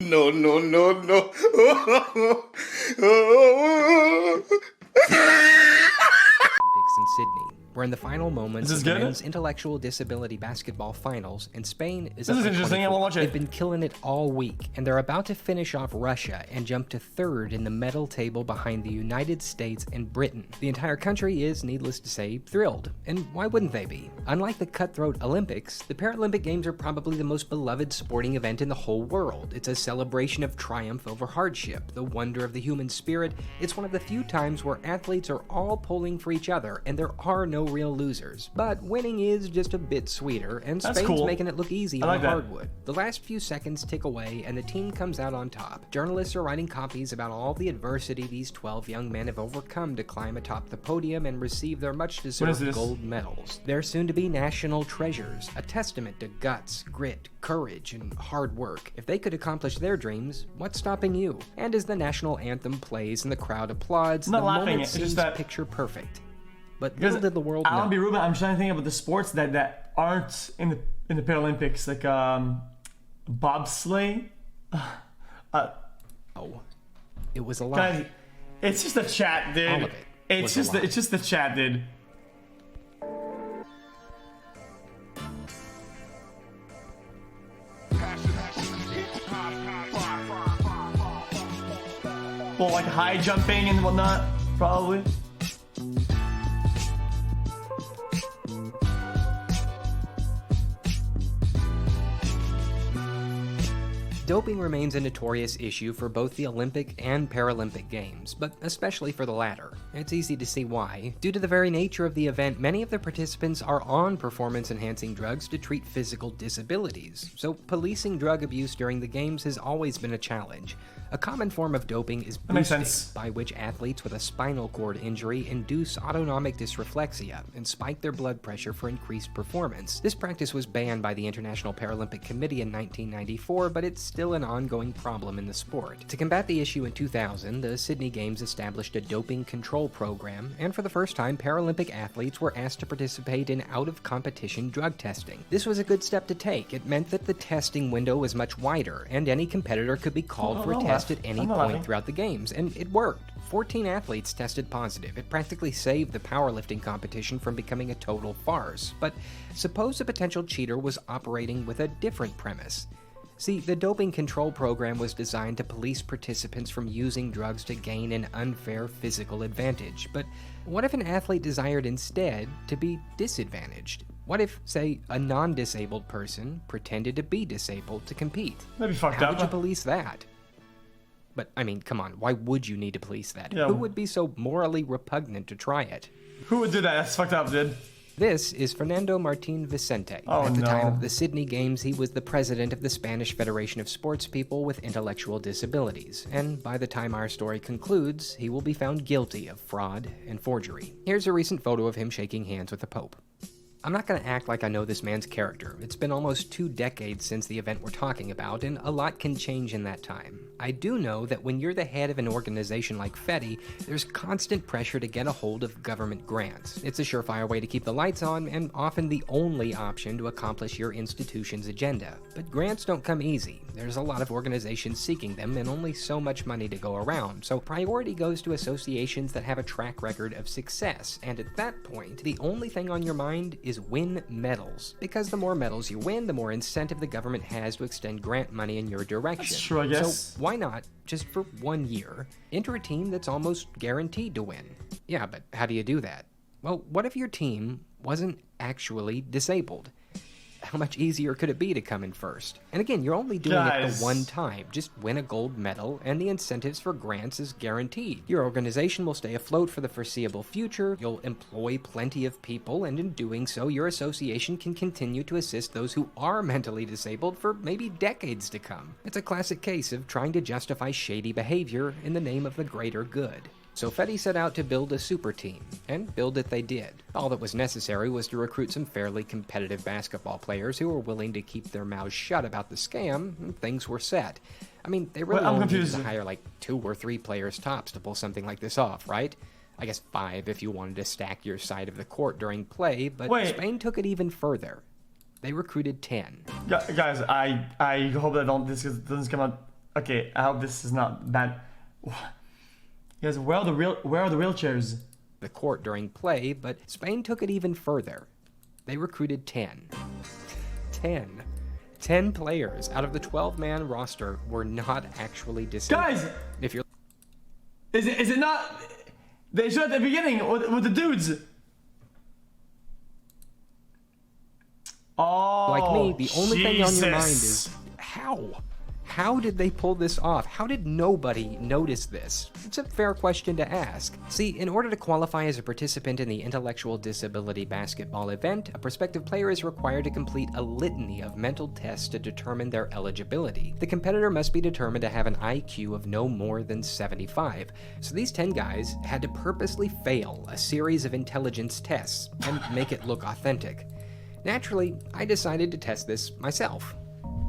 No, no, no, no. Olympics in Sydney. We're in the final moments of the good? men's intellectual disability basketball finals, and Spain is This up is by interesting. I 24. will watch it. They've been killing it all week, and they're about to finish off Russia and jump to third in the medal table behind the United States and Britain. The entire country is, needless to say, thrilled, and why wouldn't they be? Unlike the cutthroat Olympics, the Paralympic Games are probably the most beloved sporting event in the whole world. It's a celebration of triumph over hardship, the wonder of the human spirit. It's one of the few times where athletes are all pulling for each other, and there are no real losers. But winning is just a bit sweeter, and That's Spain's cool. making it look easy I on like the that. hardwood. The last few seconds tick away, and the team comes out on top. Journalists are writing copies about all the adversity these 12 young men have overcome to climb atop the podium and receive their much-deserved this? gold medals. They're soon to be national treasures, a testament to guts, grit, courage, and hard work. If they could accomplish their dreams, what's stopping you? And as the national anthem plays and the crowd applauds, I'm not the laughing, moment it's seems just that- picture perfect. But Because little did the world I don't know. want to be rude, but I'm trying to think about the sports that aren't in the Paralympics, like bobsleigh. Oh, it was a lie. Guys, it's just the chat, dude. All of it was a lie. It's just the chat, dude. Well, like high jumping and whatnot, probably. Doping remains a notorious issue for both the Olympic and Paralympic Games, but especially for the latter. It's easy to see why. Due to the very nature of the event, many of the participants are on performance-enhancing drugs to treat physical disabilities, so policing drug abuse during the Games has always been a challenge. A common form of doping is makes boosting, sense. by which athletes with a spinal cord injury induce autonomic dysreflexia and spike their blood pressure for increased performance. This practice was banned by the International Paralympic Committee in 1994, but it's still an ongoing problem in the sport. To combat the issue in 2000, the Sydney Games established a doping control program, and for the first time, Paralympic athletes were asked to participate in out-of-competition drug testing. This was a good step to take. It meant that the testing window was much wider, and any competitor could be called for a test at any I'm not point laughing. throughout the Games, and it worked. 14 athletes tested positive. It practically saved the powerlifting competition from becoming a total farce. But suppose a potential cheater was operating with a different premise. See, the doping control program was designed to police participants from using drugs to gain an unfair physical advantage. But what if an athlete desired instead to be disadvantaged? What if, say, a non-disabled person pretended to be disabled to compete? That'd be fucked How up. would you police that? But, I mean, come on, why would you need to police that? Yeah. Who would be so morally repugnant to try it? Who would do that? That's fucked up, dude. This is Fernando Martín Vicente. Oh, At the time no. of the Sydney Games, he was the president of the Spanish Federation of Sportspeople with Intellectual Disabilities, and by the time our story concludes, he will be found guilty of fraud and forgery. Here's a recent photo of him shaking hands with the Pope. I'm not going to act like I know this man's character. It's been almost 2 decades since the event we're talking about, and a lot can change in that time. I do know that when you're the head of an organization like FETI, there's constant pressure to get a hold of government grants. It's a surefire way to keep the lights on, and often the only option to accomplish your institution's agenda. But grants don't come easy. There's a lot of organizations seeking them, and only so much money to go around, so priority goes to associations that have a track record of success, and at that point, the only thing on your mind is win medals. Because the more medals you win, the more incentive the government has to extend grant money in your direction. That's true, I guess. So why not, just for 1 year, enter a team that's almost guaranteed to win? Yeah, but how do you do that? Well, what if your team wasn't actually disabled? How much easier could it be to come in first? And again, you're only doing it Guys. the one time. Just win a gold medal, and the incentives for grants is guaranteed. Your organization will stay afloat for the foreseeable future, you'll employ plenty of people, and in doing so, your association can continue to assist those who are mentally disabled for maybe decades to come. It's a classic case of trying to justify shady behavior in the name of the greater good. So FETI set out to build a super team, and build it they did. All that was necessary was to recruit some fairly competitive basketball players who were willing to keep their mouths shut about the scam, and things were set. I mean, they really Wait, I'm only needed confused. to hire like 2 or 3 players tops to pull something like this off, right? I guess 5 if you wanted to stack your side of the court during play, but Wait. Spain took it even further. They recruited 10. Guys, I hope that this doesn't come out Okay, I hope this is not bad. Guys, where are the wheelchairs? The court during play, but Spain took it even further. They recruited 10. 10 players out of the 12-man roster were not actually disabled. Guys! If you're... Is it not... They showed at the beginning with the dudes. Oh, like me, the only thing on your mind Jesus. is how? How did they pull this off? How did nobody notice this? It's a fair question to ask. See, in order to qualify as a participant in the intellectual disability basketball event, a prospective player is required to complete a litany of mental tests to determine their eligibility. The competitor must be determined to have an IQ of no more than 75. So these 10 guys had to purposely fail a series of intelligence tests and make it look authentic. Naturally, I decided to test this myself.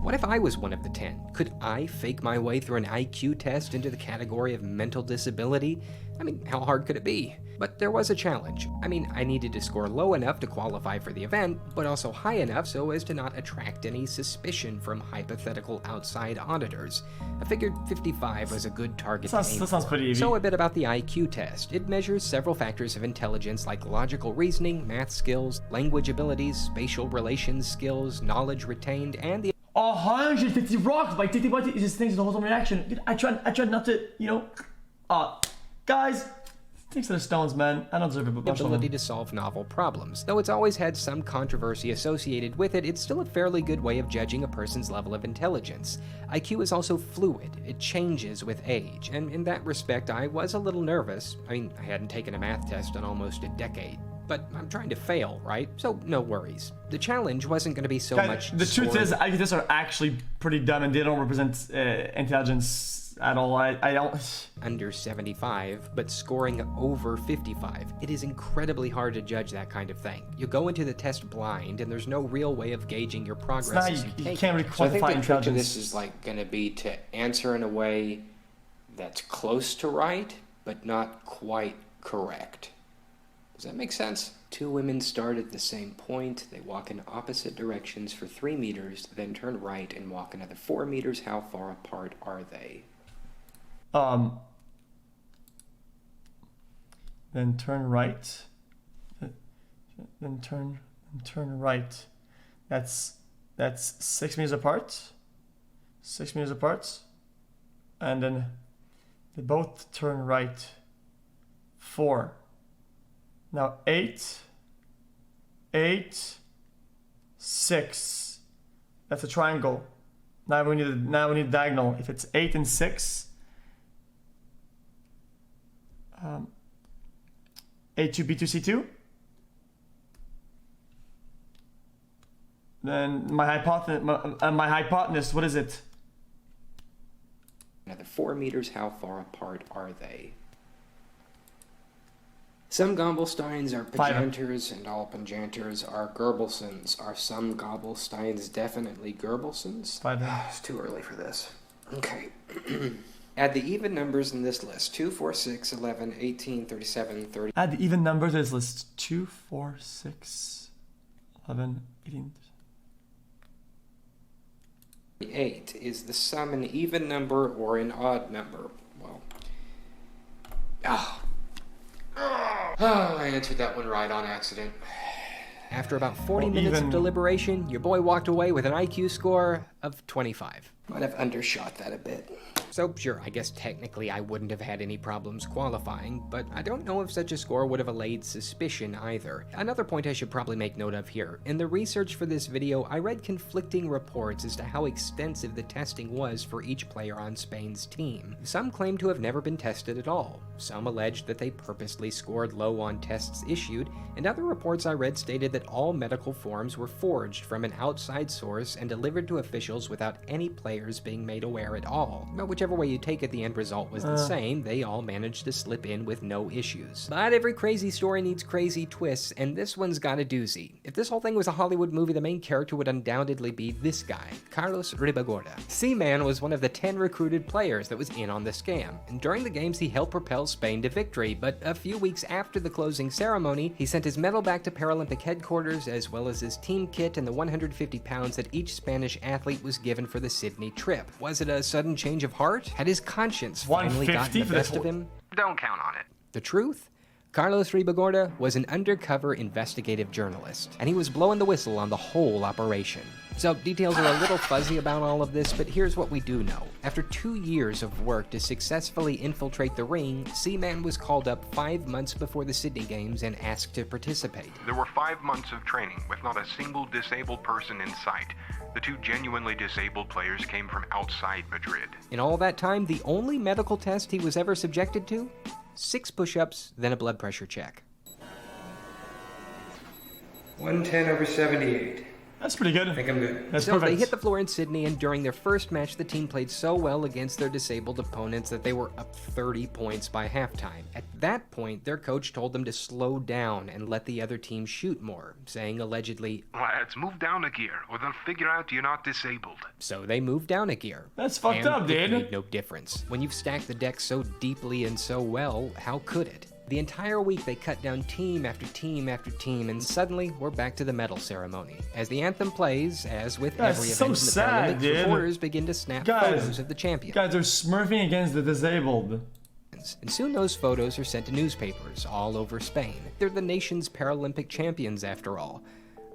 What if I was one of the 10? Could I fake my way through an IQ test into the category of mental disability? I mean, how hard could it be? But there was a challenge. I mean, I needed to score low enough to qualify for the event, but also high enough so as to not attract any suspicion from hypothetical outside auditors. I figured 55 was a good target to aim That sounds for. pretty easy. So a bit about the IQ test. It measures several factors of intelligence like logical reasoning, math skills, language abilities, spatial relations skills, knowledge retained, and the 150 rocks by Titi Boy is just things the whole time reaction. Dude, I tried not to, guys, thanks to the stones, man. I don't deserve it, but much ability to solve novel problems. Though it's always had some controversy associated with it, it's still a fairly good way of judging a person's level of intelligence. IQ is also fluid. It changes with age, and in that respect, I was a little nervous. I mean, I hadn't taken a math test in almost a decade. But I'm trying to fail, right? So no worries. The challenge wasn't going to be so much. The truth is, IQ tests are actually pretty dumb and they don't represent intelligence at all. I don't. Under 75, but scoring over 55. It is incredibly hard to judge that kind of thing. You go into the test blind, and there's no real way of gauging your progress as you take can't really it. quantify So I think the trick to intelligence. this is like going to be to answer in a way that's close to right, but not quite correct. Does that make sense? Two women start at the same point. They walk in opposite directions for 3 meters, then turn right and walk another 4 meters. How far apart are they? Then turn right. Then turn right. That's 6 meters apart. 6 meters apart. And then they both turn right. 4. Now 8, 6. That's a triangle. Now we need a diagonal. If it's 8 and 6, A2, B2, C2. Then my hypotenuse. What is it? Another 4 meters. How far apart are they? Some Gobelsteins are Pagenters and all Pagenters are Goebbelsens. Are some Gobelsteins definitely Goebbelsens? 5. It's too early for this. Okay. Add the even numbers in this list. 2, 4, 6, 11, 18, 37, 30. Add the even numbers to this list. 2, 4, 6, 11, 18. 8. Is the sum an even number or an odd number? Well. I answered that one right on accident. After about 40 minutes of deliberation, your boy walked away with an IQ score of 25. Might have undershot that a bit. So sure, I guess technically I wouldn't have had any problems qualifying, but I don't know if such a score would have allayed suspicion either. Another point I should probably make note of here. In the research for this video, I read conflicting reports as to how extensive the testing was for each player on Spain's team. Some claimed to have never been tested at all. Some alleged that they purposely scored low on tests issued, and other reports I read stated that all medical forms were forged from an outside source and delivered to officials without any players being made aware at all. But whichever way you take it, the end result was the same. They all managed to slip in with no issues. But every crazy story needs crazy twists, and this one's got a doozy. If this whole thing was a Hollywood movie, the main character would undoubtedly be this guy, Carlos Ribagorda. Seaman was one of the 10 recruited players that was in on the scam, and during the games he helped propel Spain to victory, but a few weeks after the closing ceremony, he sent his medal back to Paralympic headquarters as well as his team kit and the 150 pounds that each Spanish athlete athlete was given for the Sydney trip. Was it a sudden change of heart? Had his conscience finally gotten the best of him? Don't count on it. The truth? Carlos Ribagorda was an undercover investigative journalist, and he was blowing the whistle on the whole operation. So details are a little fuzzy about all of this, but here's what we do know. After 2 years of work to successfully infiltrate the ring, Seaman was called up 5 months before the Sydney Games and asked to participate. There were 5 months of training with not a single disabled person in sight. The 2 genuinely disabled players came from outside Madrid. In all that time, the only medical test he was ever subjected to? 6 push-ups, then a blood pressure check. 110/78. That's pretty good. I think I'm good. That's So perfect. they hit the floor in Sydney, and during their first match, the team played so well against their disabled opponents that they were up 30 points by halftime. At that point, their coach told them to slow down and let the other team shoot more, saying allegedly, Lads, move down a gear, or they'll figure out you're not disabled. so they moved down a gear. That's fucked And up, it dude. made no difference. When you've stacked the deck so deeply and so well, how could it? The entire week they cut down team after team after team, and suddenly we're back to the medal ceremony. As the anthem plays, as with That's every so event in the sad, Paralympics, dude. reporters begin to snap Guys, photos of the champions. Guys are smurfing against the disabled. And soon those photos are sent to newspapers all over Spain. They're the nation's Paralympic champions, after all.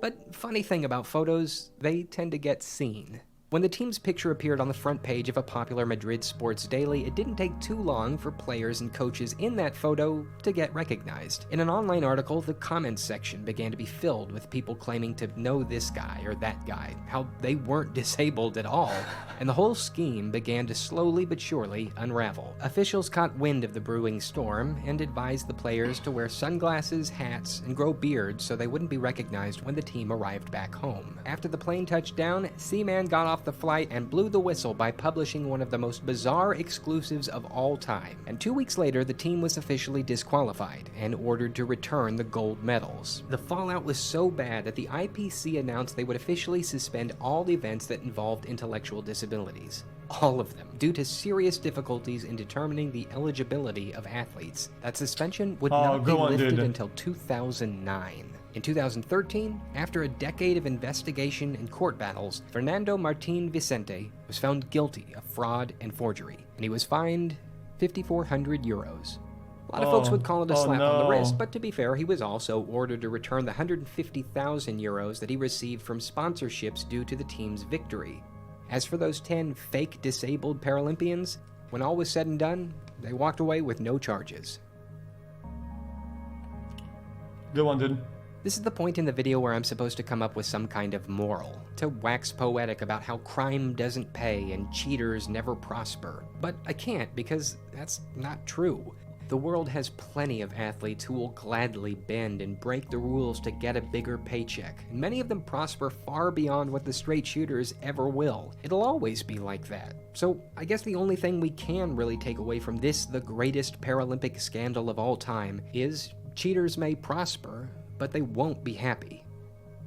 But funny thing about photos, they tend to get seen. When the team's picture appeared on the front page of a popular Madrid sports daily, it didn't take too long for players and coaches in that photo to get recognized. In an online article, the comments section began to be filled with people claiming to know this guy or that guy, how they weren't disabled at all, and the whole scheme began to slowly but surely unravel. Officials caught wind of the brewing storm and advised the players to wear sunglasses, hats, and grow beards so they wouldn't be recognized when the team arrived back home. After the plane touched down, Seaman got off the flight and blew the whistle by publishing one of the most bizarre exclusives of all time. And 2 weeks later, the team was officially disqualified and ordered to return the gold medals. The fallout was so bad that the IPC announced they would officially suspend all events that involved intellectual disabilities. All of them, due to serious difficulties in determining the eligibility of athletes. That suspension would not be go on, lifted dude. until 2009. In 2013, after a decade of investigation and court battles, Fernando Martin Vicente was found guilty of fraud and forgery, and he was fined 5,400 euros. A lot of folks would call it a slap on the no. wrist, but to be fair, he was also ordered to return the 150,000 euros that he received from sponsorships due to the team's victory. As for those 10 fake disabled Paralympians, when all was said and done, they walked away with no charges. Good one, dude. This is the point in the video where I'm supposed to come up with some kind of moral, to wax poetic about how crime doesn't pay and cheaters never prosper. But I can't, because that's not true. The world has plenty of athletes who will gladly bend and break the rules to get a bigger paycheck, and many of them prosper far beyond what the straight shooters ever will. It'll always be like that. So I guess the only thing we can really take away from this, the greatest Paralympic scandal of all time, is cheaters may prosper, but they won't be happy.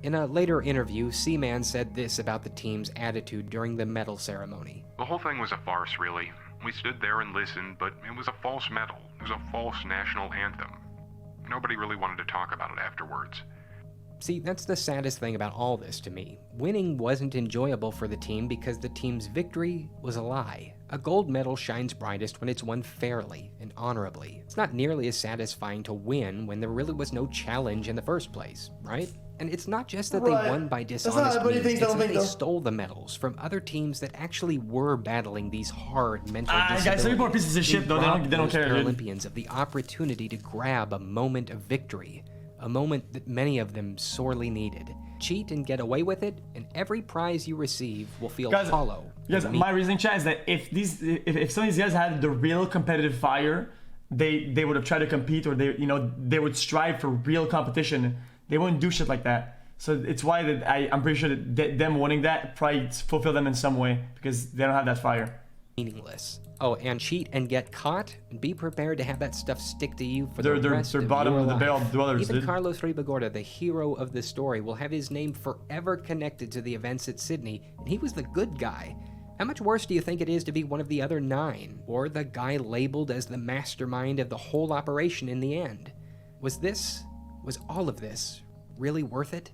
In a later interview, Seaman said this about the team's attitude during the medal ceremony. The whole thing was a farce, really. We stood there and listened, but it was a false medal. It was a false national anthem. Nobody really wanted to talk about it afterwards. See, that's the saddest thing about all this to me. Winning wasn't enjoyable for the team because the team's victory was a lie. A gold medal shines brightest when it's won fairly and honorably. It's not nearly as satisfying to win when there really was no challenge in the first place, right? And it's not just that they won by dishonest means, it's that they stole the medals from other teams that actually were battling these hard mental disabilities. Guys, some people are pieces of shit, though. They don't care, dude. Paralympians of the opportunity to grab a moment of victory. A moment that many of them sorely needed. Cheat and get away with it, and every prize you receive will feel hollow. Guys, my reasoning, chat, is that if some of these guys had the real competitive fire, they would have tried to compete, or they would strive for real competition. They wouldn't do shit like that. So it's why that I'm pretty sure that them winning that probably fulfill them in some way, because they don't have that fire. Meaningless. Oh, and cheat and get caught, and be prepared to have that stuff stick to you for the rest They're of bottom your of the life. barrel dwellers, Even dude. Carlos Ribagorda, the hero of the story, will have his name forever connected to the events at Sydney, and he was the good guy. How much worse do you think it is to be one of the other 9, or the guy labeled as the mastermind of the whole operation in the end? Was all of this really worth it?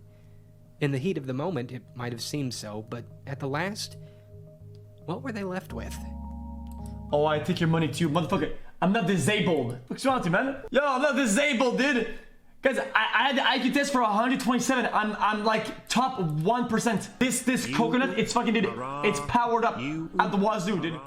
In the heat of the moment, it might have seemed so, but at the last, what were they left with? Oh, I take your money too, motherfucker. I'm not disabled. What's wrong with you, man? Yo, I'm not disabled, dude. Guys, I had the IQ test for 127. I'm like top 1%. This coconut, it's fucking, dude, it's powered up at the wazoo, dude.